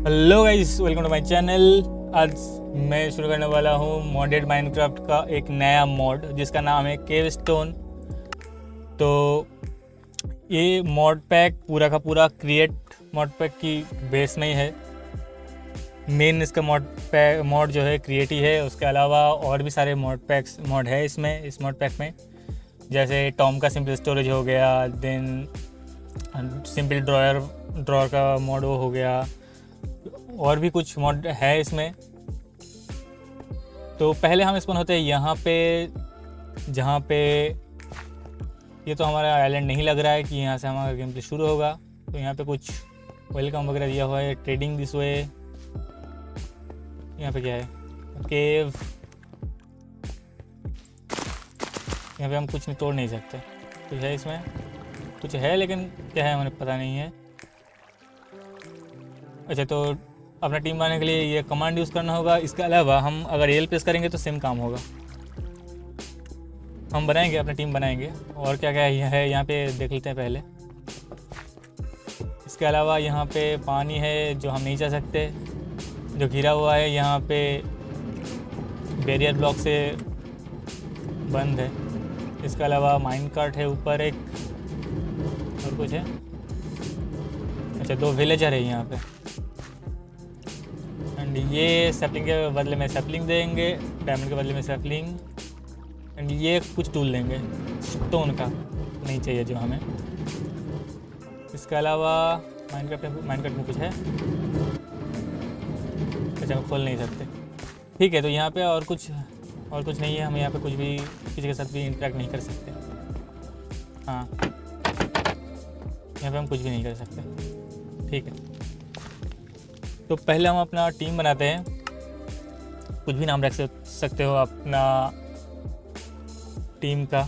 Hello guys, welcome to my channel. आज मैं शुरू करने वाला हूँ मॉडेड माइनक्राफ्ट का एक नया मॉड जिसका नाम है केव स्टोन। तो ये मॉड पैक पूरा का पूरा क्रिएट मॉड पैक की बेस में ही है। मेन इसका मॉड जो है क्रिएट ही है। उसके अलावा और भी सारे मॉड है इसमें, इस मॉड पैक में, जैसे टॉम का सिंपल स्टोरेज हो गया, देन सिंपल ड्रॉअर का मॉड वो हो गया, और भी कुछ मॉड है इसमें। तो पहले हम स्पॉन होते हैं यहाँ पे, जहाँ पे ये तो हमारा आइलैंड नहीं लग रहा है कि यहाँ से हमारा गेम प्ले शुरू होगा। तो यहाँ पे कुछ वेलकम वगैरह दिया हुआ है, ट्रेडिंग दिस वे। यहाँ पे क्या है, केव। यहाँ पे हम कुछ नहीं तोड़ नहीं सकते। कुछ है इसमें, कुछ है लेकिन क्या है हमें पता नहीं है। अच्छा, तो अपना टीम बनाने के लिए ये कमांड यूज़ करना होगा। इसके अलावा हम अगर एल प्रेस करेंगे तो सेम काम होगा। हम बनाएंगे, अपना टीम बनाएंगे। और क्या क्या है यहाँ पे देख लेते हैं पहले। इसके अलावा यहाँ पे पानी है जो हम नहीं जा सकते, जो घिरा हुआ है यहाँ पे बैरियर ब्लॉक से बंद है। इसके अलावा माइन कार्ट है ऊपर एक, और कुछ है। अच्छा, 2 विलेजर है यहाँ पे। एंड ये सैपलिंग के बदले में सैपलिंग देंगे, डायमंड के बदले में सैपलिंग। एंड ये कुछ टूल देंगे स्टोन का, नहीं चाहिए जो हमें। इसके अलावा माइनक्राफ्ट में कुछ है, अच्छा हम खोल नहीं सकते। ठीक है, तो यहाँ पे और कुछ नहीं है। हम यहाँ पे कुछ भी किसी के साथ भी इंटरेक्ट नहीं कर सकते। हाँ, यहाँ पे हम कुछ भी नहीं कर सकते। ठीक है, तो पहले हम अपना टीम बनाते हैं। कुछ भी नाम रख सकते हो अपना टीम का।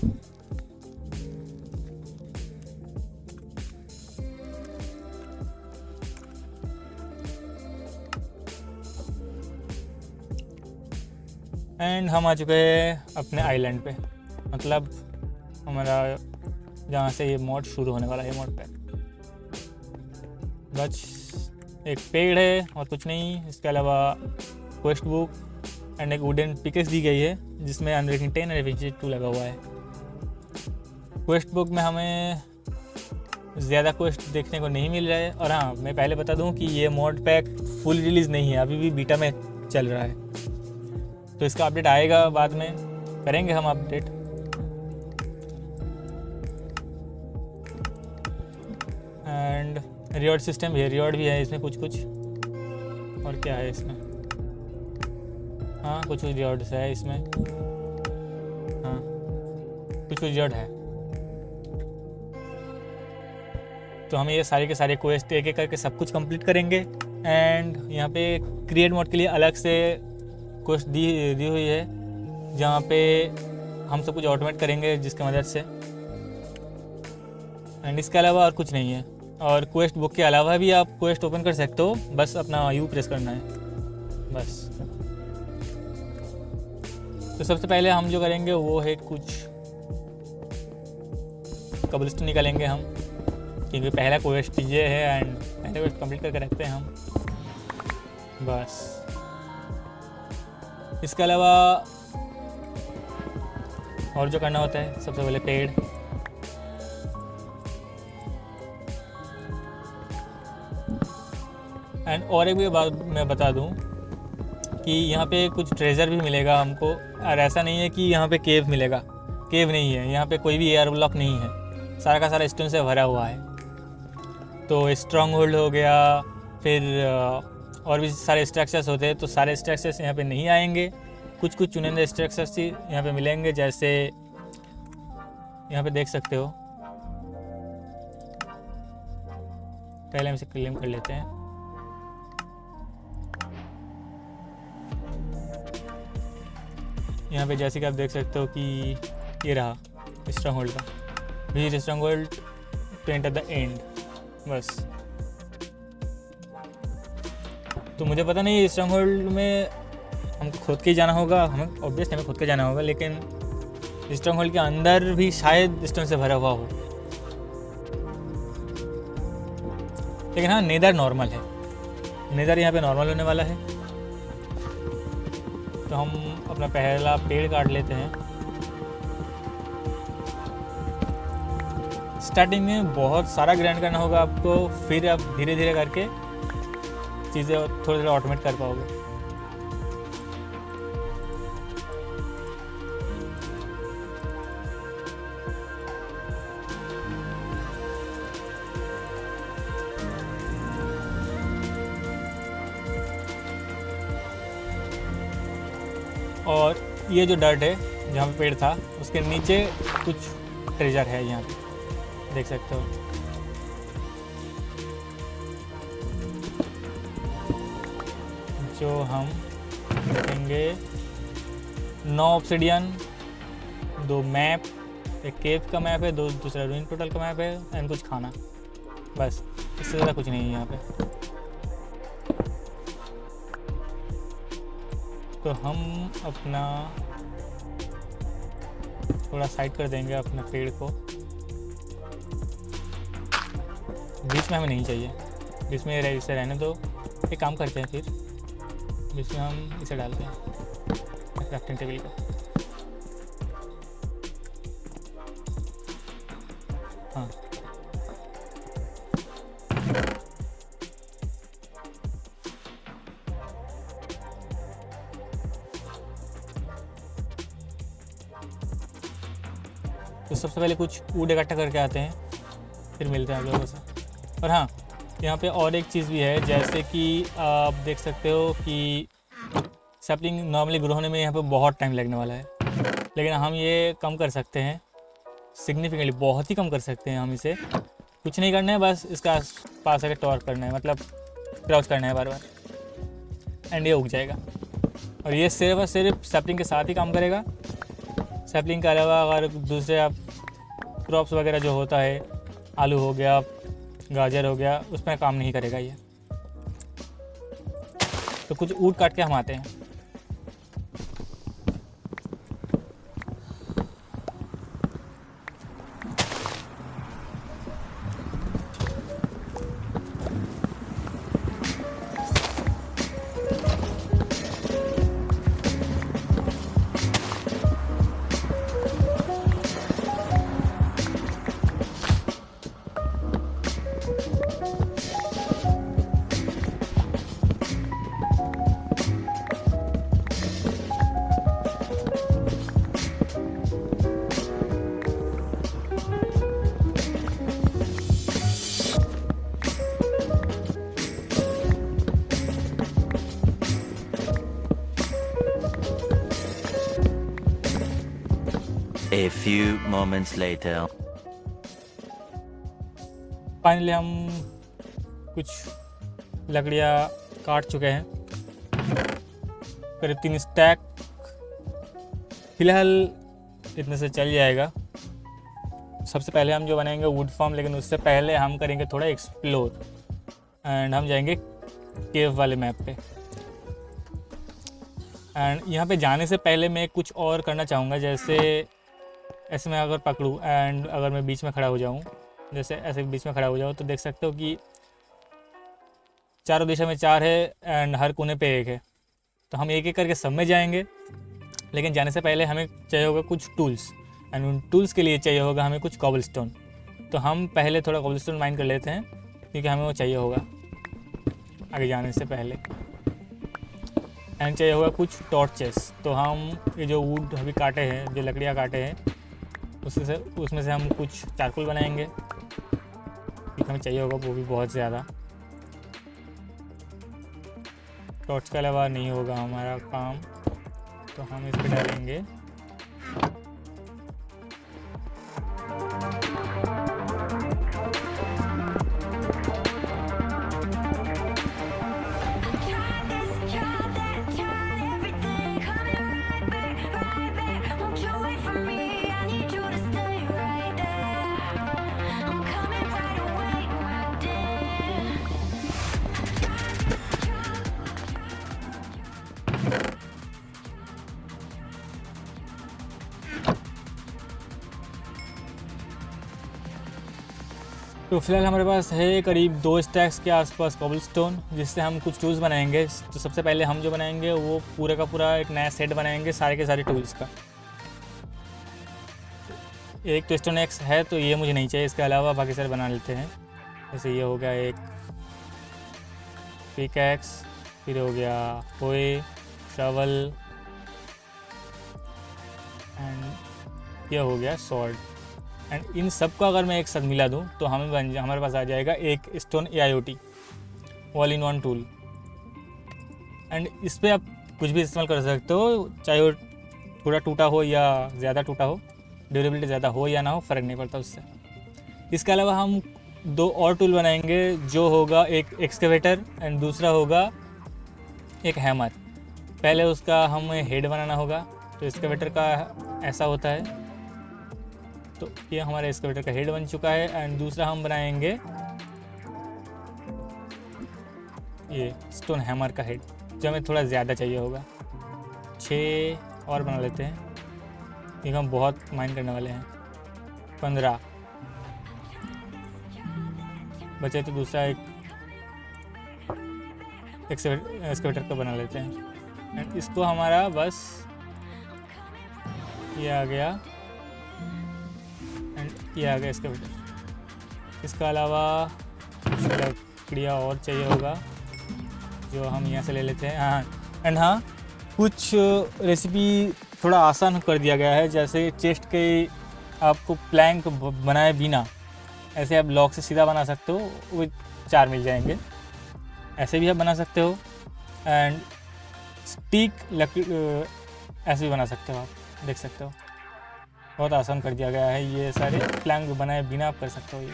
एंड हम आ चुके हैं अपने आइलैंड पे, मतलब हमारा जहाँ से ये मॉड शुरू होने वाला है, मॉड पैक। बस एक पेड़ है और कुछ नहीं। इसके अलावा क्वेस्ट बुक एंड एक वुडन पिकेक्स दी गई है जिसमें अनब्रेकिंग 10 और एफिशिएंसी 2 लगा हुआ है। क्वेस्ट बुक में हमें ज़्यादा क्वेस्ट देखने को नहीं मिल रहा है। और हाँ, मैं पहले बता दूं कि ये मॉड पैक फुल रिलीज़ नहीं है, अभी भी बीटा में चल रहा है। तो इसका अपडेट आएगा, बाद में करेंगे हम अपडेट। एंड रिवॉर्ड सिस्टम भी है, रिवॉर्ड भी है इसमें कुछ। और क्या है इसमें, हाँ कुछ रिवॉर्ड्स है इसमें। हाँ, कुछ रिवॉर्ड है। तो हम ये सारे के सारे क्वेस्ट एक एक करके सब कुछ कंप्लीट करेंगे। एंड यहाँ पे क्रिएट मोड के लिए अलग से क्वेस्ट दी हुई है, जहाँ पे हम सब कुछ ऑटोमेट करेंगे जिसकी मदद से। एंड इसके अलावा और कुछ नहीं है। और क्वेस्ट बुक के अलावा भी आप क्वेस्ट ओपन कर सकते हो, बस अपना यू प्रेस करना है बस। तो सबसे पहले हम जो करेंगे वो है कुछ कबलस्टोन निकालेंगे हम, क्योंकि पहला क्वेस्ट ये है। एंड पहले क्वेस्ट कंप्लीट करके रखते हैं हम बस। इसके अलावा और जो करना होता है, सबसे पहले पेड़। एंड और एक भी बात मैं बता दूं कि यहाँ पे कुछ ट्रेजर भी मिलेगा हमको। और ऐसा नहीं है कि यहाँ पे केव मिलेगा, केव नहीं है। यहाँ पे कोई भी एयर ब्लॉक नहीं है, सारा का सारा स्टोन से भरा हुआ है। तो स्ट्रॉन्ग होल्ड हो गया, फिर और भी सारे स्ट्रक्चर्स होते हैं। तो सारे स्ट्रक्चर्स यहाँ पे नहीं आएंगे, कुछ चुनिंदा स्ट्रक्चर्स ही यहाँ पे मिलेंगे। जैसे यहाँ पे देख सकते हो, पहले हम इसे क्लेम कर लेते हैं। यहाँ पे जैसे कि आप देख सकते हो कि ये रहा स्ट्रॉन्ग होल्ड का, visit stronghold to enter the end बस। तो मुझे पता नहीं स्ट्रॉन्ग होल्ड में हमको खुद के ही जाना होगा, हमें ऑब्वियसली हमें खुद के जाना होगा, लेकिन स्ट्रॉन्ग होल्ड के अंदर भी शायद स्टोन से भरा हुआ हो। लेकिन हाँ, नेदर नॉर्मल है, नेज़र यहाँ पे नॉर्मल होने वाला है। तो हम अपना पहला पेड़ काट लेते हैं। स्टार्टिंग में बहुत सारा ग्राइंड करना होगा आपको, फिर आप धीरे धीरे करके चीज़ें थोड़ा थोड़ा ऑटोमेट कर पाओगे। और ये जो डर्ट है जहाँ पे पेड़ था उसके नीचे कुछ ट्रेजर है, यहाँ पे देख सकते हो। जो हम देखेंगे 9 ऑब्सिडियन, 2 मैप, एक केव का मैप है, दूसरा रूइन पोर्टल का मैप है एंड कुछ खाना, बस इससे ज़्यादा कुछ नहीं है यहाँ पे। तो हम अपना थोड़ा साइड कर देंगे अपना पेड़ को, बीच में हमें नहीं चाहिए, बीच में इसे रहने दो। एक काम करते हैं, फिर बीच में हम इसे डालते हैं क्राफ्टिंग टेबल को। हाँ, तो सबसे पहले कुछ वुड इकट्ठा करके आते हैं, फिर मिलते हैं आप लोगों से। और हाँ, यहाँ पे और एक चीज़ भी है, जैसे कि आप देख सकते हो कि सैपलिंग नॉर्मली ग्रो होने में यहाँ पे बहुत टाइम लगने वाला है, लेकिन हम ये कम कर सकते हैं सिग्निफिकेंटली, बहुत ही कम कर सकते हैं हम इसे। कुछ नहीं करना है, बस इसका पास आके टॉर्क करना है, मतलब क्रॉस करना है बार बार, एंड ये उग जाएगा। और ये सिर्फ और सिर्फ सैपलिंग के साथ ही काम करेगा। सैपलिंग के अलावा अगर दूसरे आप क्रॉप्स वगैरह जो होता है, आलू हो गया, गाजर हो गया, उसमें काम नहीं करेगा ये। तो कुछ ऊट काट के हम आते हैं। A few moments later. Finally हम कुछ लकड़ियाँ काट चुके हैं, करीब 3 स्टैक। फिलहाल इतने से चल जाएगा। सबसे पहले हम जो बनाएंगे वुड फार्म, लेकिन उससे पहले हम करेंगे थोड़ा एक्सप्लोर, एंड हम जाएंगे केव वाले मैप पे। एंड यहाँ पे जाने से पहले मैं कुछ और करना चाहूँगा, जैसे ऐसे मैं अगर पकड़ूँ एंड अगर मैं बीच में खड़ा हो जाऊँ, जैसे ऐसे बीच में खड़ा हो जाऊँ, तो देख सकते हो कि चारों दिशा में 4 है एंड हर कोने पे 1 है। तो हम एक एक करके सब में जाएंगे, लेकिन जाने से पहले हमें चाहिए होगा कुछ टूल्स, एंड उन टूल्स के लिए चाहिए होगा हमें कुछ कॉबलस्टोन। तो हम पहले थोड़ा कॉबलस्टोन माइन कर लेते हैं, क्योंकि हमें वो चाहिए होगा आगे जाने से पहले। एंड चाहिए होगा कुछ टॉर्चेस। तो हम ये जो वुड अभी काटे हैं, जो लकड़ियाँ काटे हैं, उसमें से हम कुछ चारकोल बनाएंगे, क्योंकि हमें चाहिए होगा वो भी बहुत ज़्यादा। टॉर्च के अलावा नहीं होगा हमारा काम, तो हम इस पर डालेंगे तो फिलहाल हमारे पास है करीब 2 स्टैक्स के आसपास कोबलस्टोन, जिससे हम कुछ टूल्स बनाएंगे। तो सबसे पहले हम जो बनाएंगे वो पूरा का पूरा एक नया सेट बनाएंगे सारे के सारे टूल्स का। एक तो स्टोन एक्स है तो ये मुझे नहीं चाहिए, इसके अलावा बाकी सारे बना लेते हैं। जैसे ये हो गया एक पिकैक्स, फिर हो गया कोए, शवल एंड ये हो गया सॉर्ड। एंड इन सब को अगर मैं एक साथ मिला दूं तो हमारे पास आ जाएगा एक stone AIoT all in one tool. And इस पर आप कुछ भी इस्तेमाल कर सकते हो, चाहे वो थोड़ा टूटा हो या ज़्यादा टूटा हो, ड्यूरेबिलिटी ज़्यादा हो या ना हो, फ़र्क नहीं पड़ता उससे। इसके अलावा हम 2 और टूल बनाएंगे, जो होगा एक एक्सकेवेटर एंड दूसरा होगा एक हैमर। पहले उसका हमें हेड बनाना होगा, तो एक्सकेवेटर का ऐसा होता है। तो ये हमारे एक्सकेवेटर का हेड बन चुका है। एंड दूसरा हम बनाएंगे ये स्टोन हैमर का हेड, जो हमें थोड़ा ज़्यादा चाहिए होगा। 6 और बना लेते हैं, क्योंकि हम बहुत माइन करने वाले हैं। 15 बचे, तो दूसरा एक एक्सकेवेटर का बना लेते हैं। एंड इसको हमारा बस ये आ गया एंड ये आ गया एक्सकेवेटर। इसके अलावा कुछ लकड़ियाँ और चाहिए होगा, जो हम यहाँ से ले लेते हैं। हाँ, हाँ, कुछ रेसिपी थोड़ा आसान कर दिया गया है। जैसे चेस्ट के आपको प्लैंक बनाए बिना ऐसे आप ब्लॉक से सीधा बना सकते हो, वो 4 मिल जाएंगे। ऐसे भी आप बना सकते हो। एंड स्टिक लकड़ी ऐसे भी बना सकते हो, आप देख सकते हो। बहुत आसान कर दिया गया है, ये सारे प्लैंक बनाए बिना आप कर सकते हो ये।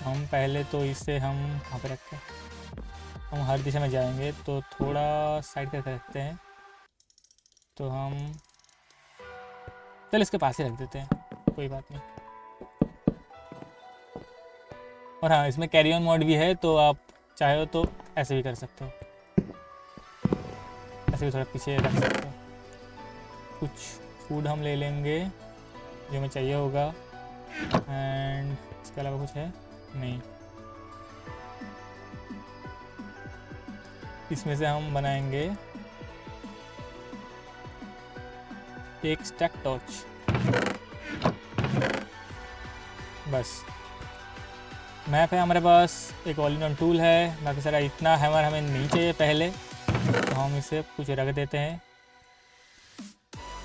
हम पहले तो इसे हम कहाँ पे रखते हैं, हम हर दिशा में जाएंगे तो थोड़ा साइड करके रखते हैं। तो हम चल इसके पास ही रख देते हैं, कोई बात नहीं। और हाँ, इसमें कैरी ऑन मोड भी है, तो आप चाहो तो ऐसे भी कर सकते हो, ऐसे भी थोड़ा पीछे रख सकते हो। कुछ फूड हम ले लेंगे जो हमें चाहिए होगा। एंड इसके अलावा कुछ है नहीं। इसमें से हम बनाएंगे एक स्टैक टॉर्च, बस। मैप है हमारे पास, एक ऑल इन वन टूल है, बाकी सारा इतना हैमर हमें नहीं चाहिए पहले, तो हम इसे कुछ रख देते हैं।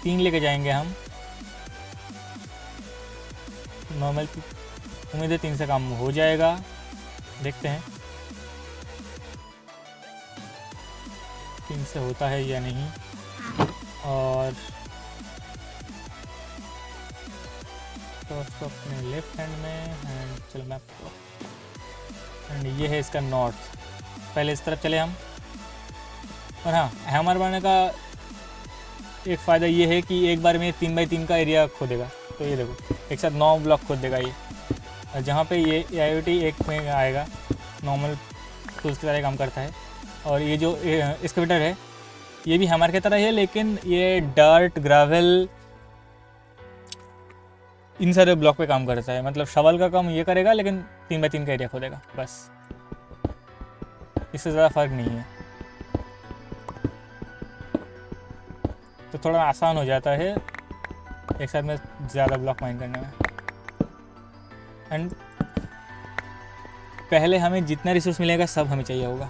3 लेके जाएंगे हम, नॉर्मल उम्मीद है 3 से काम हो जाएगा, देखते हैं 3 से होता है या नहीं। और तो उसको अपने लेफ्ट हैंड में, एंड चलो मैप को, एंड ये है इसका नॉर्थ। पहले इस तरफ चले हम। और हाँ, हैमर बनाने का एक फ़ायदा ये है कि एक बार में 3x3 का एरिया खोदेगा। तो ये देखो, एक साथ 9 ब्लॉक खोद देगा ये। और जहाँ पे ये AIoT एक में आएगा, नॉर्मल टूल्स की तरह काम करता है। और ये जो एक्सकेवेटर है, ये भी हैमर की तरह है, लेकिन ये डर्ट, ग्रेवल, इन सारे ब्लॉक पे काम करता है। मतलब शवल का काम ये करेगा, लेकिन 3x3 का एरिया खोदेगा, बस। इससे ज़्यादा फ़र्क नहीं है, तो थोड़ा आसान हो जाता है एक साथ में ज़्यादा ब्लॉक माइन करने में। एंड पहले हमें जितना रिसोर्स मिलेगा सब हमें चाहिए होगा,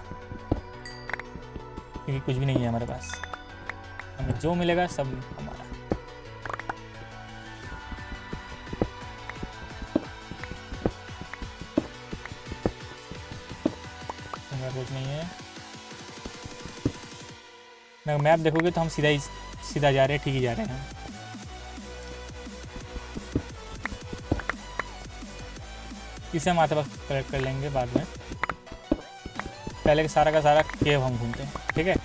क्योंकि कुछ भी नहीं है हमारे पास। हमें जो मिलेगा सब हमारा। कुछ नहीं है। अगर मैप देखोगे तो हम सीधा जा रहे हैं, ठीक ही जा रहे हैं। इसे हम आते वक्त कलेक्ट कर लेंगे बाद में। पहले सारा का सारा केव हम घूमते हैं, ठीक है।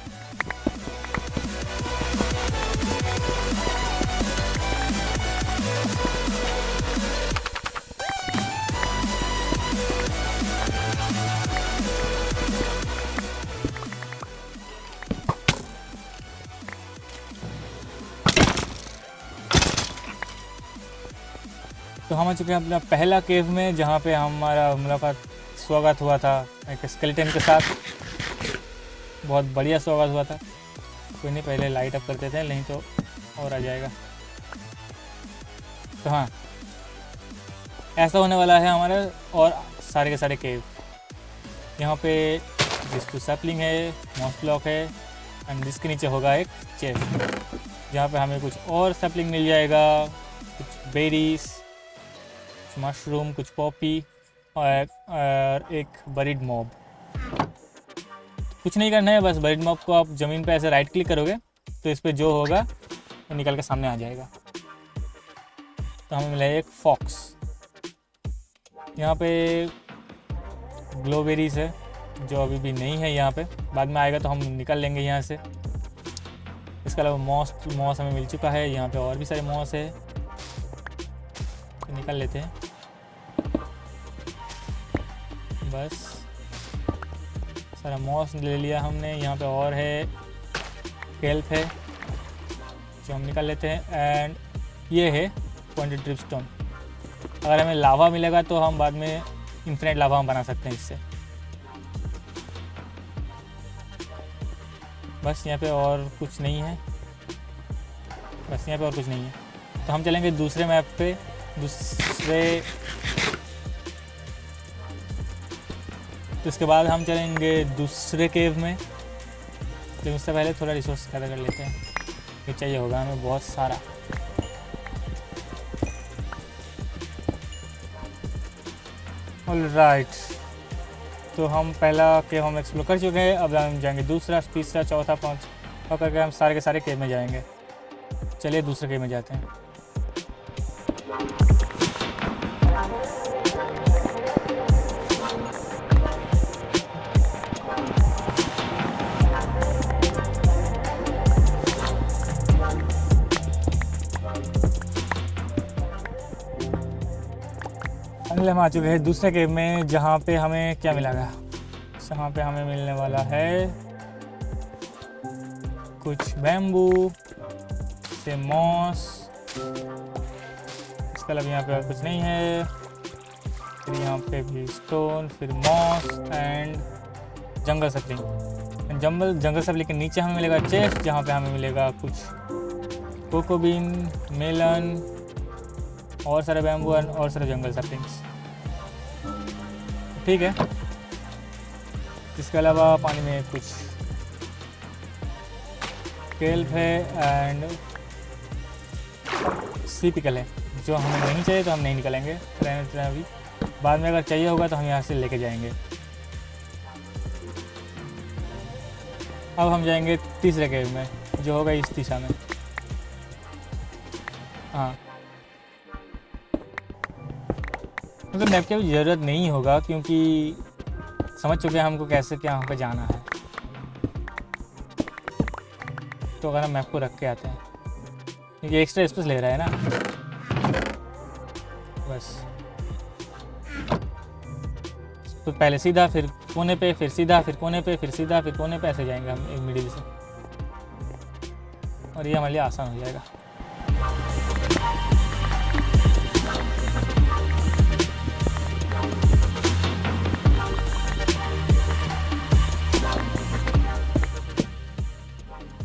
तो हम आ चुके हैं अपना पहला केव में, जहाँ पे हमारा मुलाकात स्वागत हुआ था एक स्केलेटन के साथ। बहुत बढ़िया स्वागत हुआ था। कोई नहीं, पहले लाइट अप कर देते हैं, नहीं तो और आ जाएगा। तो हाँ, ऐसा होने वाला है हमारे और सारे के सारे केव। यहाँ पे जिसको सैपलिंग है, मॉस ब्लॉक है, एंड जिसके नीचे होगा एक चेस्ट, जहाँ पे हमें कुछ और सैपलिंग मिल जाएगा, कुछ बेरीज, कुछ मशरूम, कुछ पॉपी और एक बरीड मॉब। कुछ नहीं करना है, बस बरीड मॉब को आप ज़मीन पे ऐसे राइट क्लिक करोगे तो इस पर जो होगा वो निकल के सामने आ जाएगा। तो हमें मिला है एक फॉक्स। यहाँ पे ग्लोबेरीज है जो अभी भी नहीं है यहाँ पे, बाद में आएगा तो हम निकल लेंगे यहाँ से। इसके अलावा मॉस हमें मिल चुका है। यहाँ पे और भी सारे मॉस है, तो निकल लेते हैं बस। सारा मॉस ले लिया हमने। यहाँ पे और है केल्प है जो हम निकल लेते हैं, एंड ये है पॉइंटेड ड्रिपस्टोन। अगर हमें लावा मिलेगा तो हम बाद में इन्फिनिट लावा हम बना सकते हैं इससे। बस यहाँ पे और कुछ नहीं है, बस यहाँ पे और कुछ नहीं है। तो हम चलेंगे दूसरे मैप पे, तो इसके बाद हम चलेंगे दूसरे केव में। तो उससे पहले थोड़ा रिसोर्स ख़त्म कर लेते हैं, ये चाहिए होगा हमें बहुत सारा। ऑलराइट, तो हम पहला केव हम एक्सप्लोर कर चुके हैं। अब हम जाएंगे दूसरा, तीसरा, चौथा, पाँच और करके हम सारे के सारे केव में जाएंगे। चलिए दूसरे केव में जाते हैं। फाइनली हम आ चुके हैं दूसरे केव में, जहाँ पे हमें क्या मिलेगा। यहाँ पे हमें मिलने वाला है कुछ बैम्बू से मॉस। इसके अलावा यहाँ पे और कुछ नहीं है। फिर यहाँ पे भी स्टोन, फिर मॉस एंड जंगल सप्लिंग। जंगल सप्लिंग के नीचे हमें मिलेगा चेस्ट, जहाँ पे हमें मिलेगा कुछ कोकोबीन, मेलन, और सारे बैम्बू और सारे जंगल सप्लिंग्स। ठीक है। इसके अलावा पानी में कुछ केल्प है एंड सी पिकल है, जो हमें नहीं चाहिए तो हम नहीं निकलेंगे। अभी बाद में अगर चाहिए होगा तो हम यहाँ से लेके जाएंगे। अब हम जाएंगे तीसरे केव में, जो होगा इस दिशा में। हाँ, मतलब मैप की ज़रूरत नहीं होगा, क्योंकि समझ चुके हैं हमको कैसे क्या वहाँ पे जाना है। तो अगर हम मैप को रख के आते हैं, क्योंकि एक्स्ट्रा स्पेस ले रहा है ना, बस। तो पहले सीधा, फिर कोने पे, फिर सीधा, फिर कोने पे, फिर सीधा, फिर कोने पे, ऐसे जाएंगे हम एक मिडिल से, और ये हमारे लिए आसान हो जाएगा।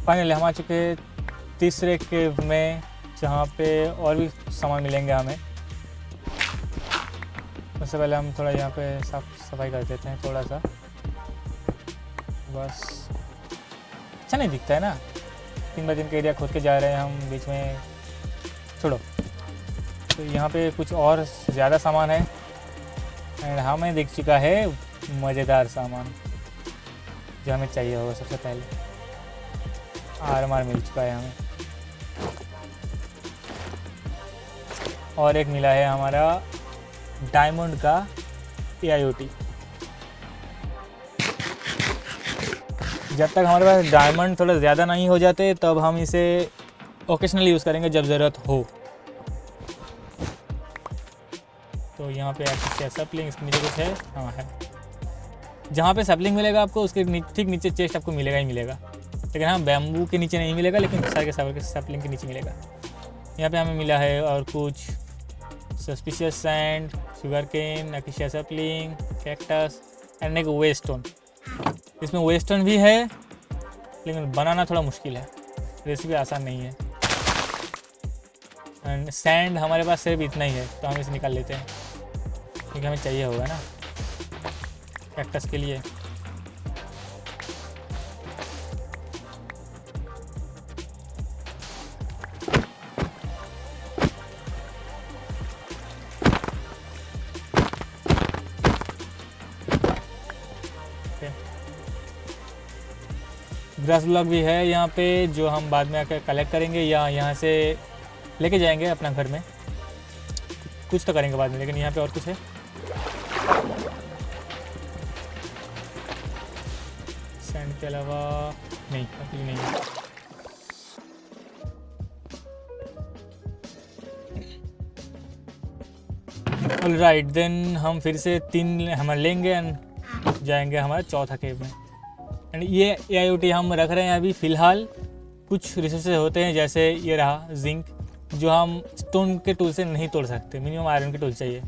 फाइनली हम आ चुके हैं तीसरे केव में, जहाँ पे और भी सामान मिलेंगे हमें। उससे पहले हम थोड़ा यहाँ पे साफ सफाई कर देते हैं थोड़ा सा, बस। अच्छा नहीं दिखता है ना, 3x3 का एरिया खोद के जा रहे हैं हम बीच में, छोड़ो। तो यहाँ पे कुछ और ज़्यादा सामान है, एंड हमें दिख चुका है मज़ेदार सामान जो हमें चाहिए होगा। सबसे पहले आरमार मिल चुका है हमें, और एक मिला है हमारा डायमंड का AIoT। जब तक हमारे पास डायमंड थोड़ा ज़्यादा नहीं हो जाते तब हम इसे ओकेशनली यूज़ करेंगे, जब ज़रूरत हो। तो यहाँ पे ऐसे सैपलिंग, इसके नीचे कुछ है, हाँ है। जहाँ पे सैपलिंग मिलेगा आपको, उसके ठीक नीचे चेस्ट आपको मिलेगा ही मिलेगा। लेकिन हाँ, बैम्बू के नीचे नहीं मिलेगा, लेकिन सारे के सैपलिंग के नीचे मिलेगा। यहाँ पे हमें मिला है और कुछ suspicious sand, sugar cane, acacia sapling, cactus and एक वे स्टोन। इसमें वे स्टोन भी है लेकिन बनाना थोड़ा मुश्किल है, रेसिपी आसान नहीं है। एंड सैंड हमारे पास सिर्फ इतना ही है तो हम इसे निकाल लेते हैं क्योंकि हमें चाहिए होगा ना कैक्टस के लिए। ग्रास ब्लॉक भी है यहाँ पे जो हम बाद में आकर कलेक्ट करेंगे या यहाँ से लेके जाएंगे अपना घर में, कुछ तो करेंगे बाद में। लेकिन यहाँ पे और कुछ है, सैंड के अलावा नहीं, कुछ नहीं है। ऑलराइट देन हम फिर से 3 हम लेंगे एंड जाएंगे हमारे चौथा केव में। एंड ये AIOT हम रख रहे हैं अभी फ़िलहाल। कुछ रिसोर्सेज होते हैं जैसे ये रहा जिंक, जो हम स्टोन के टूल से नहीं तोड़ सकते, मिनिमम आयरन के टूल चाहिए।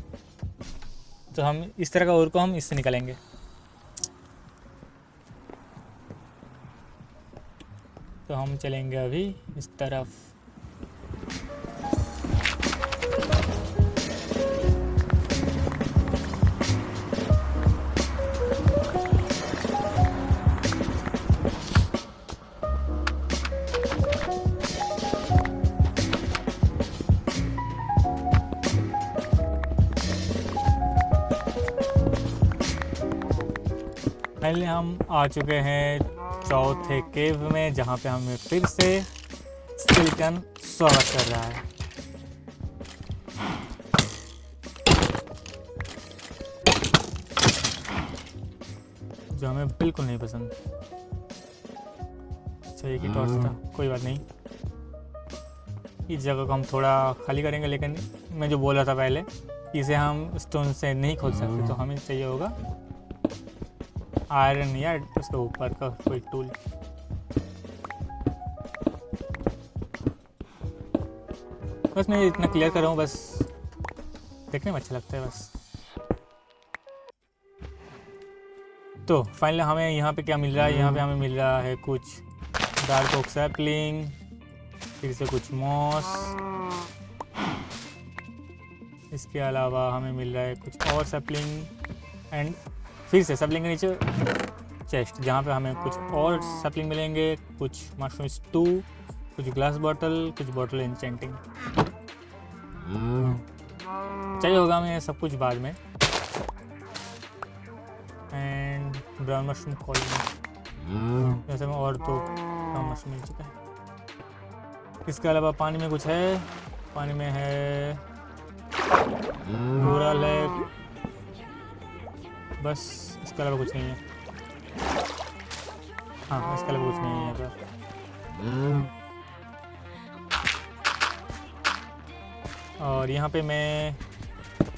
तो हम इस तरह का और को हम इससे निकालेंगे। तो हम चलेंगे अभी इस तरफ। फाइनली हम आ चुके हैं चौथे केव में जहाँ पे हमें फिर से स्केलेटन स्वागत कर रहा है। जो हमें बिल्कुल नहीं पसंद। अच्छा एक ही टॉर्च था, कोई बात नहीं। इस जगह को हम थोड़ा खाली करेंगे, लेकिन मैं जो बोल रहा था पहले, इसे हम स्टोन से नहीं खोल सकते, तो हमें चाहिए होगा आयरन या उसके ऊपर का कोई टूल। बस मैं इतना क्लियर कर रहा हूँ, बस देखने में अच्छा लगता है बस। तो फाइनली हमें यहाँ पे क्या मिल रहा है, यहाँ पे हमें मिल रहा है कुछ डार्क ओक सैपलिंग, फिर से कुछ मॉस, इसके अलावा हमें मिल रहा है कुछ और सैपलिंग एंड फिर से सैपलिंग के नीचे चेस्ट जहाँ पे हमें कुछ और सैपलिंग मिलेंगे, कुछ मशरूम स्टू, कुछ ग्लास बॉटल, कुछ बॉटल एन्चेंटिंग। चाहिए होगा हमें सब कुछ बाद में। एंड ब्राउन मशरूम कॉलोनी, जैसे में और तो ब्राउन मशरूम मिल चुका है। इसके अलावा पानी में कुछ है, पानी में है कोरल है, बस इसके अलावा कुछ नहीं है। हाँ इसके अलावा कुछ नहीं है यहाँ पर। और यहाँ पे मैं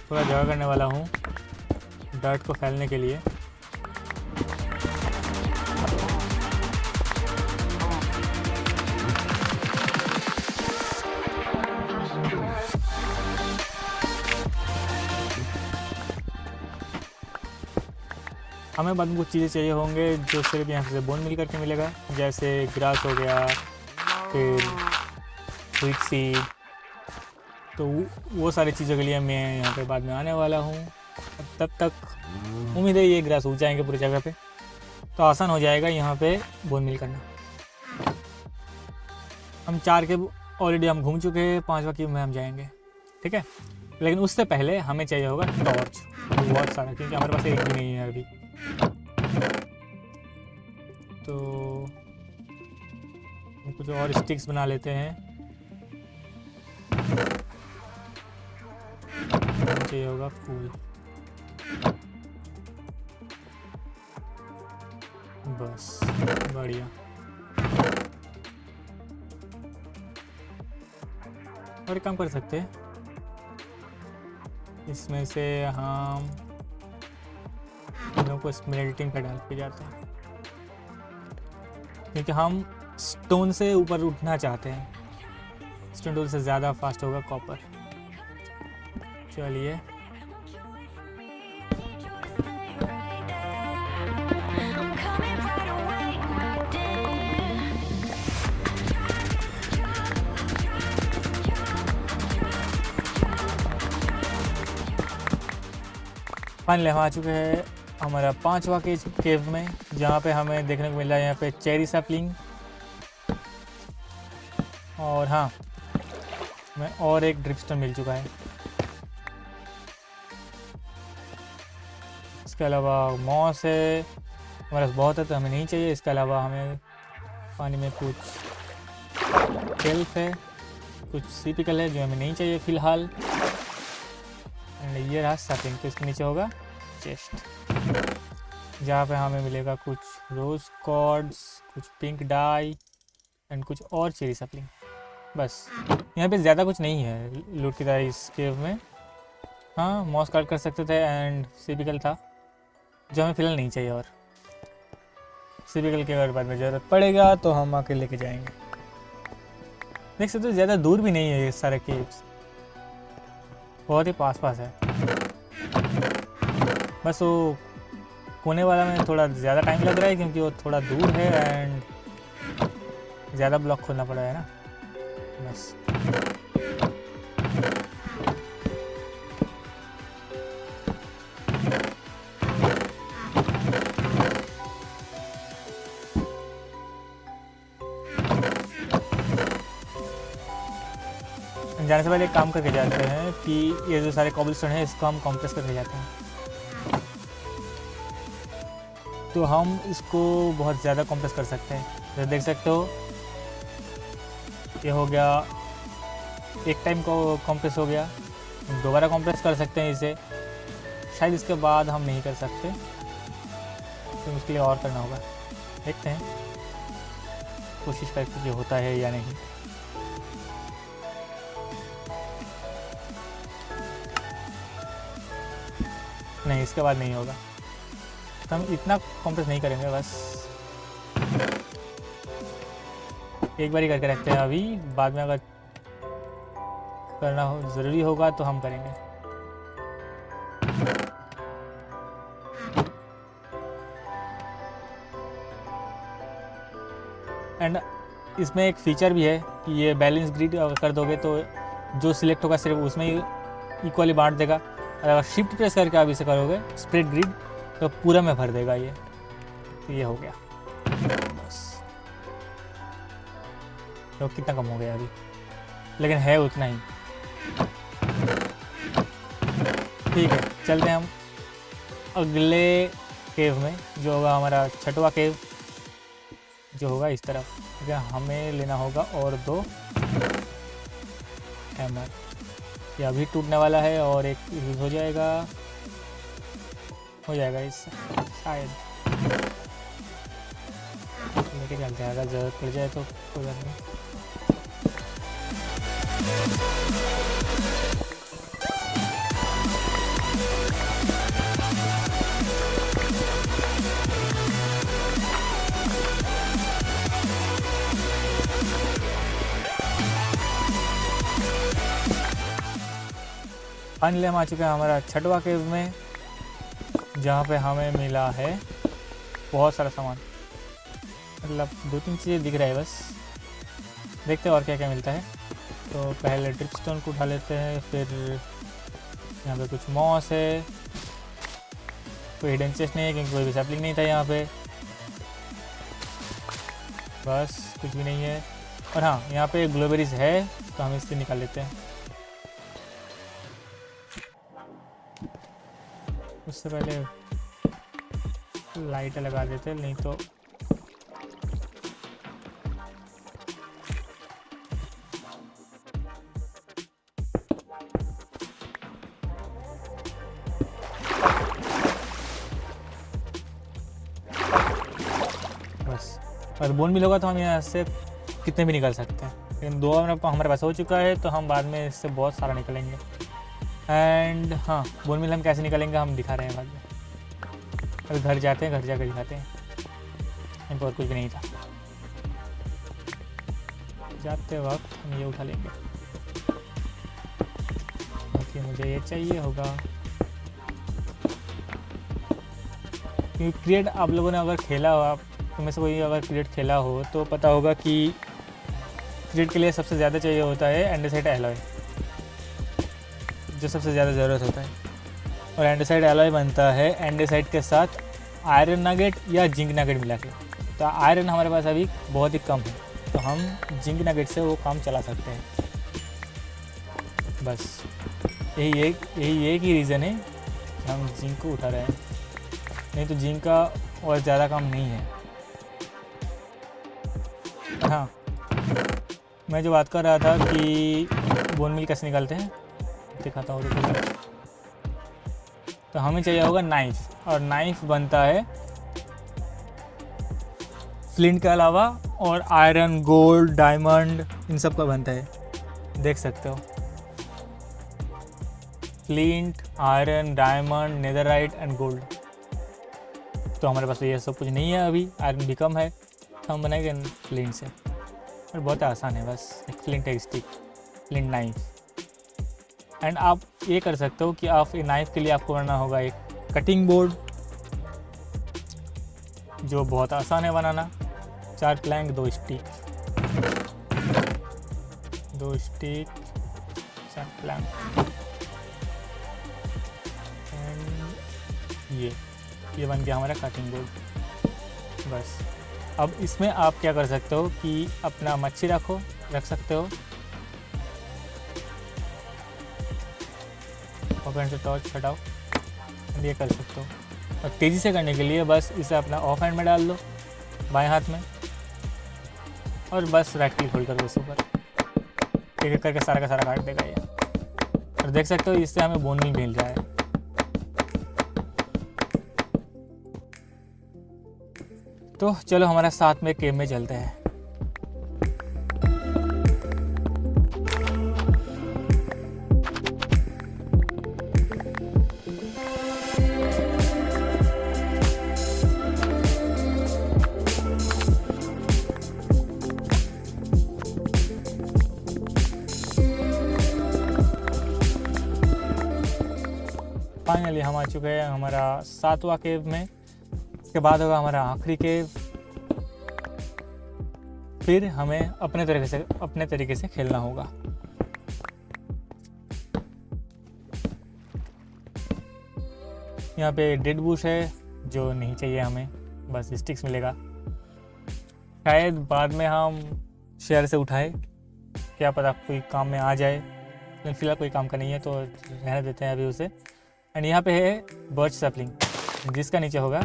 थोड़ा जगह करने वाला हूँ डर्ट को फैलने के लिए। हमें बाद में कुछ चीज़ें चाहिए होंगे जो सिर्फ यहाँ से बोन मिल करके मिलेगा, जैसे ग्रास हो गया, फिर स्वीट सीड। तो वो सारी चीज़ों के लिए मैं यहाँ पे बाद में आने वाला हूँ। तब तक उम्मीद है ये ग्रास उग जाएंगे पूरी जगह पे, तो आसान हो जाएगा यहाँ पे बोन मिल करना। हम 4 के ऑलरेडी हम घूम चुके हैं, 5वां क्यूब में हम जाएंगे, ठीक है। लेकिन उससे पहले हमें चाहिए होगा टॉर्च बहुत सारा, क्योंकि हमारे पास एक भी नहीं है अभी। तो कुछ और स्टिक्स बना लेते हैं। चाहिए होगा फूल, बस बढ़िया। और एक काम कर सकते हैं, इसमें से हम इन लोगों को स्मेल्टिंग पे डाल के जाते हैं, क्योंकि हम स्टोन से ऊपर उठना चाहते हैं। स्टोन टूल से ज़्यादा फास्ट होगा कॉपर। चलिए फाइनली हम आ चुके हैं हमारा 5वां केव में, जहाँ पे हमें देखने को मिल रहा है यहाँ पे चेरी सैपलिंग। और हाँ, मैं और एक ड्रिपस्टोन मिल चुका है। इसके अलावा मॉस है, हमारे पास बहुत है तो हमें नहीं चाहिए। इसके अलावा हमें पानी में कुछ शेल्फ है, कुछ सीपिकल है जो हमें नहीं चाहिए फ़िलहाल। एंड ये रहा सैपलिंग, तो इसके नीचे होगा चेस्ट, जहाँ पे हमें मिलेगा कुछ रोज़ कॉर्ड्स, कुछ पिंक डाई एंड कुछ और चेरी सैपलिंग। बस यहाँ पे ज़्यादा कुछ नहीं है लूट की तरह इस केव में। हाँ, मॉस कट कर सकते थे एंड सीपिकल था जो हमें फ़िलहाल नहीं चाहिए, और सीपिकल के अगर बाद में ज़रूरत पड़ेगा तो हम आके लेके जाएंगे। देख सकते हो ज़्यादा दूर भी नहीं है ये सारे केव्स, बहुत ही पास पास है। बस वो कोने वाला में थोड़ा ज़्यादा टाइम लग रहा है क्योंकि वो थोड़ा दूर है एंड ज़्यादा ब्लॉक खोलना पड़ा है ना। बस जाने से पहले एक काम करके जाते हैं कि ये जो सारे कॉबलस्टोन है इसको हम कॉम्प्रेस करके जाते हैं। तो हम इसको बहुत ज़्यादा कॉम्प्रेस कर सकते हैं, जैसे देख सकते हो ये हो गया, एक टाइम को कॉम्प्रेस हो गया। दोबारा कॉम्प्रेस कर सकते हैं इसे, शायद इसके बाद हम नहीं कर सकते, तो उसके लिए और करना होगा। देखते हैं, कोशिश करके कि होता है या नहीं। नहीं, इसके बाद नहीं होगा, तो हम इतना कॉम्प्रेस नहीं करेंगे। बस एक बार ही करके रखते हैं, अभी बाद में अगर करना हो ज़रूरी होगा तो हम करेंगे। एंड इसमें एक फ़ीचर भी है कि ये बैलेंस ग्रिड अगर कर दोगे तो जो सिलेक्ट होगा सिर्फ उसमें ही इक्वली बांट देगा। अगर शिफ्ट प्रेस करके आप इसे करोगे स्प्रेड ग्रिड तो पूरा में भर देगा ये। तो ये हो गया, बस तो कितना कम हो गया अभी, लेकिन है उतना ही। ठीक है, चलते हैं हम अगले केव में, जो होगा हमारा 6वां केव, जो होगा इस तरफ। ठीक है, हमें लेना होगा और 2 हैमर। ये अभी टूटने वाला है और एक यूज़ हो जाएगा इससे शायद। लेके चलते हैं, अगर ज़रूरत पड़ जाए तो कोई बात नहीं। फाइनली हम आ चुके हैं हमारा 6वां केव में, जहाँ पे हमें मिला है बहुत सारा सामान। मतलब 2-3 चीज़ें दिख रहा है, बस देखते हैं और क्या क्या मिलता है। तो पहले ड्रिपस्टोन को उठा लेते हैं, फिर यहाँ पे कुछ मॉस है, कोई हिडन चेस्ट नहीं है क्योंकि कोई भी सैपलिंग नहीं था यहाँ पे, बस कुछ भी नहीं है। और हाँ, यहाँ पे ग्लोबेरीज है तो हम इससे निकाल लेते हैं। उससे पहले लाइट लगा देते हैं, नहीं तो बस। और बोन मिल होगा तो हम यहाँ से कितने भी निकल सकते हैं, लेकिन 2 हमारे पास हो चुका है तो हम बाद में इससे बहुत सारा निकलेंगे। एंड हाँ, बोन मिल हम कैसे निकलेंगे हम दिखा रहे हैं बाद में। अभी घर जाते हैं, घर जाकर दिखाते हैं। यहाँ पर और कुछ भी नहीं था, जाते वक्त हम ये उठा लेंगे। ओके, मुझे मुझे ये चाहिए होगा। क्योंकि क्रिएट आप लोगों ने अगर खेला हो, आप में से कोई अगर क्रिएट खेला हो तो पता होगा कि क्रिएट के लिए सबसे ज़्यादा चाहिए होता है एंडेसाइट एलॉय, जो सबसे ज़्यादा ज़रूरत होता है। और एंडेसाइट एलॉय बनता है एंडेसाइट के साथ आयरन नगेट या जिंक नगेट मिला के। तो आयरन हमारे पास अभी बहुत ही कम है, तो हम जिंक नगेट से वो काम चला सकते हैं। बस यही एक ही रीज़न है कि हम जिंक को उठा रहे हैं, नहीं तो जिंक का और ज़्यादा काम नहीं है। हाँ, मैं जो बात कर रहा था कि बोन मिल कैसे निकालते हैं, दिखाता हूँ। तो हमें चाहिए होगा नाइफ, और नाइफ बनता है फ्लिंट के अलावा, और आयरन, गोल्ड, डायमंड, इन सब का बनता है। देख सकते हो, flint, iron, diamond, netherite and gold. तो हमारे पास तो ये सब कुछ नहीं है अभी, आयरन भी कम है, तो हम बनाएंगे फ्लिंट से। और बहुत आसान है, बस एक फ्लिंट, एक स्टिक, फ्लिंट नाइफ। एंड आप ये कर सकते हो कि आप नाइफ के लिए आपको बनाना होगा एक कटिंग बोर्ड, जो बहुत आसान है बनाना। 4 प्लैंक, 2 स्टिक, 4 प्लैंक, एंड ये बन गया हमारा कटिंग बोर्ड। बस अब इसमें आप क्या कर सकते हो कि अपना मच्छी रख सकते हो, ओपन से टॉर्च हटाओ, ये कर सकते हो। और तेज़ी से करने के लिए बस इसे अपना ऑफ हैंड में डाल दो, बाएं हाथ में, और बस राइट क्लिक होल्ड कर दो इसके ऊपर, एक एक करके सारा का सारा काट देगा ये। और देख सकते हो इससे हमें बोन नहीं मिल रहा है। तो चलो हमारा साथ में केव में चलते हैं। फाइनली हम आ चुके हैं हमारा 7वां केव में। इसके बाद होगा हमारा आखिरी केव। फिर हमें अपने तरीके से खेलना होगा। यहाँ पे डेड बुश है जो नहीं चाहिए हमें, बस स्टिक्स मिलेगा। शायद बाद में हम शेयर से उठाए, क्या पता कोई काम में आ जाए, लेकिन फिलहाल कोई काम का नहीं है तो रहने देते हैं अभी उसे। एंड यहाँ पे है बर्च सैपलिंग, जिसका नीचे होगा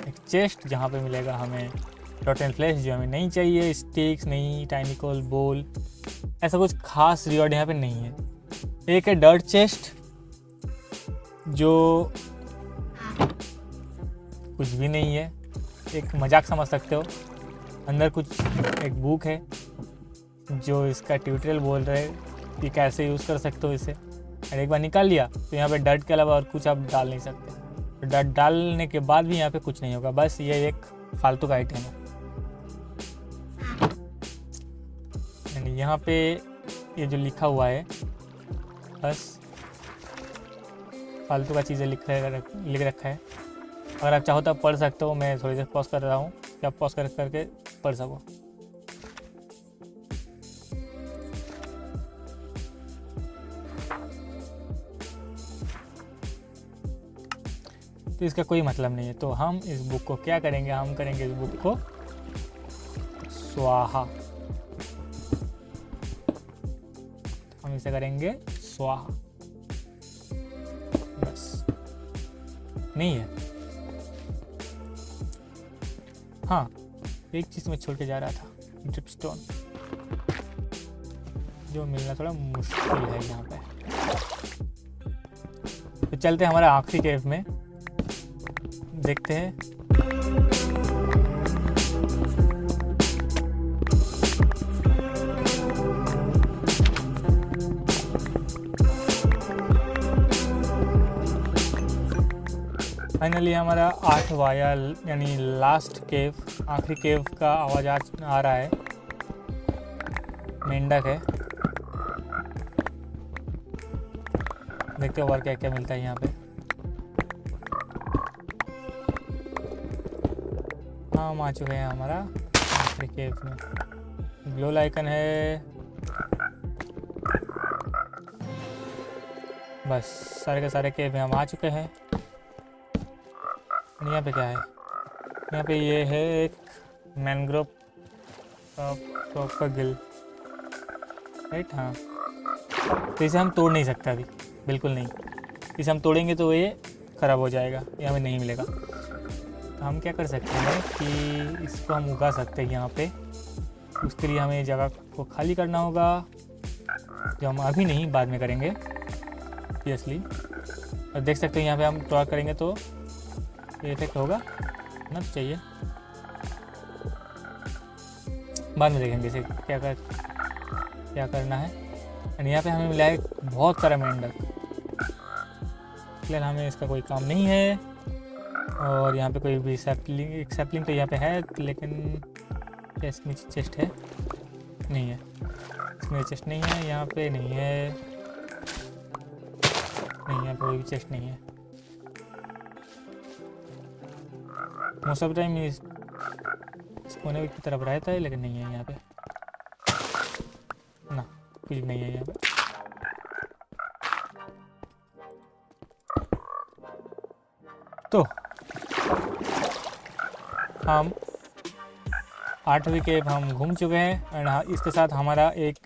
एक चेस्ट, जहाँ पे मिलेगा हमें रॉटन फ्लैश जो हमें नहीं चाहिए, स्टिक्स नहीं, टाइनी कोल, बोल, ऐसा कुछ खास रिवॉर्ड यहाँ पे नहीं है। एक है डर्ट चेस्ट जो कुछ भी नहीं है, एक मजाक समझ सकते हो। अंदर कुछ एक बुक है जो इसका ट्यूटोरियल बोल रहे हैं कि कैसे यूज़ कर सकते हो इसे। और एक बार निकाल लिया तो यहाँ पे डर्ट के अलावा और कुछ आप डाल नहीं सकते। तो डर्ट डालने के बाद भी यहाँ पे कुछ नहीं होगा, बस ये एक फालतू का आइटम है। यहाँ पे ये जो लिखा हुआ है बस फालतू का चीज़ें लिख रखा है। अगर आप चाहो तो आप पढ़ सकते हो, मैं थोड़ी देर पॉज कर रहा हूँ कि आप पॉज करके पढ़ सको। तो इसका कोई मतलब नहीं है। तो हम इस बुक को क्या करेंगे, हम करेंगे इस बुक को स्वाहा। हम इसे करेंगे स्वाहा, बस। नहीं है, हाँ एक चीज़ मैं छोड़ के जा रहा था, ड्रिपस्टोन, जो मिलना थोड़ा मुश्किल है यहाँ पे। तो चलते हैं हमारा आखिरी केव में, देखते हैं। फाइनली हमारा 8वां यानी लास्ट केव, आखिरी केव का आवाज़ आ रहा है। मेंढक है, देखते हैं और क्या क्या मिलता है यहाँ पे। हाँ हम आ चुके हैं हमारा आखिरी केव में। ग्लो आइकन है, बस सारे के सारे केव में हम आ चुके हैं। यहाँ पे क्या है? यहाँ पे ये है एक मैनग्रोव का गिल, राइट? हाँ, तो इसे हम तोड़ नहीं सकते अभी, बिल्कुल नहीं। इसे हम तोड़ेंगे तो ये ख़राब हो जाएगा, ये हमें नहीं मिलेगा। तो हम क्या कर सकते हैं कि इसको हम उगा सकते हैं यहाँ पे। उसके लिए हमें जगह को खाली करना होगा, जो हम अभी नहीं, बाद में करेंगे ऑब्वियसली। और देख सकते हैं यहाँ पे हम टॉर्क करेंगे तो ये इफेक्ट होगा ना, तो चाहिए बाद में देखेंगे इसे क्या करना है। और यहाँ पे हमें मिला है बहुत सारा मेंढक, फिलहाल हमें इसका कोई काम नहीं है। और यहाँ पे कोई भी सैपलिंग तो यहाँ पे है, लेकिन क्या इसमें चेस्ट है? नहीं है, इसमें चेस्ट नहीं है, यहाँ पे नहीं है, नहीं यहाँ पे कोई भी चेस्ट नहीं है। मोस्ट ऑफ टाइम इस कोने की तरफ रहता है, लेकिन नहीं है यहाँ पे ना, कुछ नहीं है यहाँ पे। तो हम 8वीं केव हम घूम चुके हैं एंड इसके साथ हमारा एक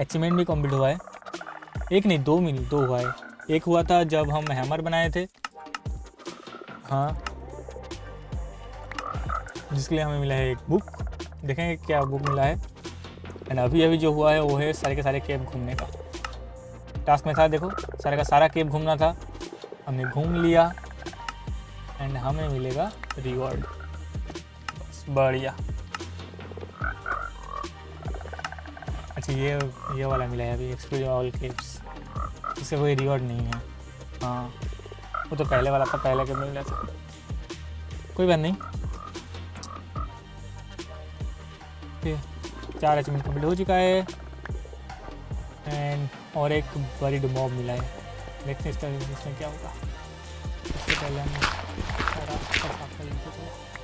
अचीवमेंट भी कंप्लीट हुआ है। एक नहीं, दो हुआ है। एक हुआ था जब हम हैमर बनाए थे, हाँ, जिसके लिए हमें मिला है एक बुक। देखेंगे क्या बुक मिला है। एंड अभी जो हुआ है वो है सारे के सारे केव घूमने का। टास्क में था, देखो, सारे का सारा केव घूमना था, हमने घूम लिया एंड हमें मिलेगा रिवॉर्ड। बढ़िया। अच्छा, ये वाला मिला है अभी, एक्सप्लोर ऑल केव्स। इससे कोई रिवॉर्ड नहीं है। हाँ, वो तो पहले वाला था, पहले के मिल रहा था, कोई बात नहीं। 4 अचीवमेंट कंप्लीट हो चुका है एंड और एक बरीड मॉब मिला है। देखते हैं इसमें क्या होगा। इससे पहले हम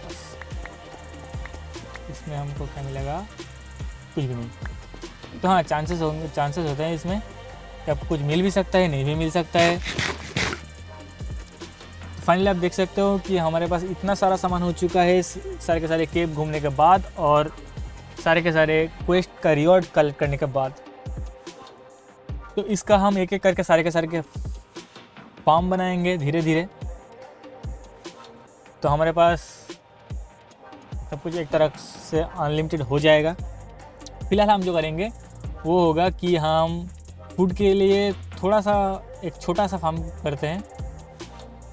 बस इसमें हमको क्या मिलेगा? कुछ भी नहीं। तो हाँ, चांसेस होते हैं इसमें कि आपको कुछ मिल भी सकता है, नहीं भी मिल सकता है। फाइनली आप देख सकते हो कि हमारे पास इतना सारा सामान हो चुका है सारे के सारे केव घूमने के बाद और सारे के सारे क्वेस्ट का रिवॉर्ड कलेक्ट करने के बाद। तो इसका हम एक एक करके सारे के सारे के फार्म बनाएंगे धीरे धीरे। तो हमारे पास सब कुछ एक तरह से अनलिमिटेड हो जाएगा। फिलहाल हम जो करेंगे वो होगा कि हम फूड के लिए थोड़ा सा एक छोटा सा फार्म करते हैं,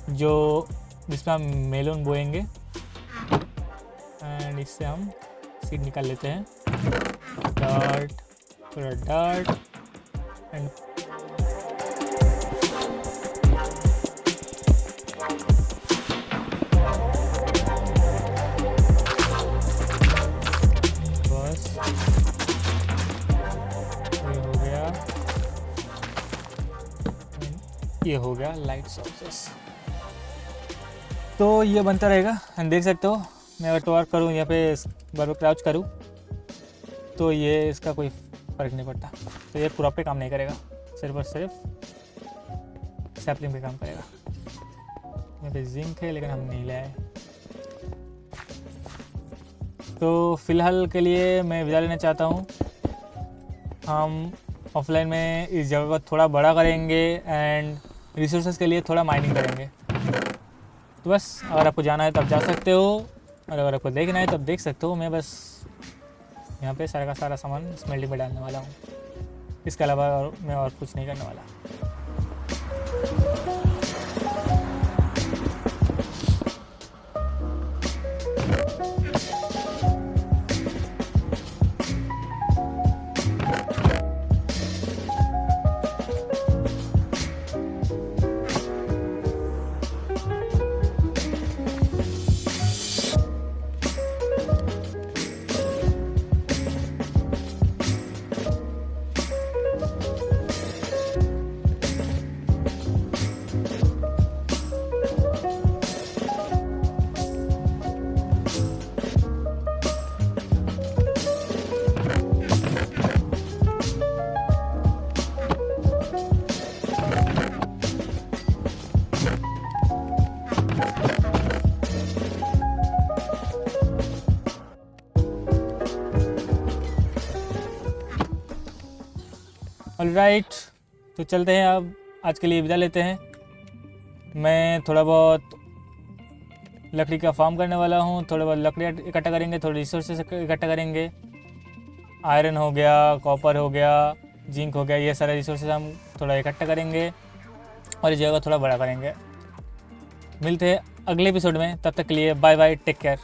जिसमें हम मेलोन बोएंगे एंड इससे हम सीड निकाल लेते हैं। डार्ट, थोड़ा डार्ट एंड बस ये हो गया लाइट सोर्सेस। तो ये बनता रहेगा। देख सकते हो मैं अगर टॉर्क करूँ यहाँ पे बार क्राउच करूँ तो ये इसका कोई फ़र्क नहीं पड़ता। तो ये पूरा पे काम नहीं करेगा, सिर्फ और सिर्फ सैपलिंग पे काम करेगा। यहाँ पे जिंक है लेकिन हम नहीं लाए। तो फ़िलहाल के लिए मैं विदा लेना चाहता हूँ। हम ऑफलाइन में इस जगह को थोड़ा बड़ा करेंगे एंड रिसोर्सेज के लिए थोड़ा माइनिंग करेंगे। तो बस अगर आपको जाना है तो आप जा सकते हो और अगर आपको देखना है तो आप देख सकते हो। मैं बस यहाँ पे सारा का सारा सामान स्मेल्टिंग में डालने वाला हूँ। इसके अलावा मैं और कुछ नहीं करने वाला। ऑलराइट, तो चलते हैं, अब आज के लिए विदा लेते हैं। मैं थोड़ा बहुत लकड़ी का फार्म करने वाला हूँ, थोड़ा बहुत लकड़ी इकट्ठा करेंगे, थोड़े रिसोर्सेज इकट्ठा करेंगे। आयरन हो गया, कॉपर हो गया, जिंक हो गया, ये सारे रिसोर्सेज हम थोड़ा इकट्ठा करेंगे और इस जगह को थोड़ा बड़ा करेंगे। मिलते हैं अगले एपिसोड में, तब तक के लिए बाय बाय, टेक केयर।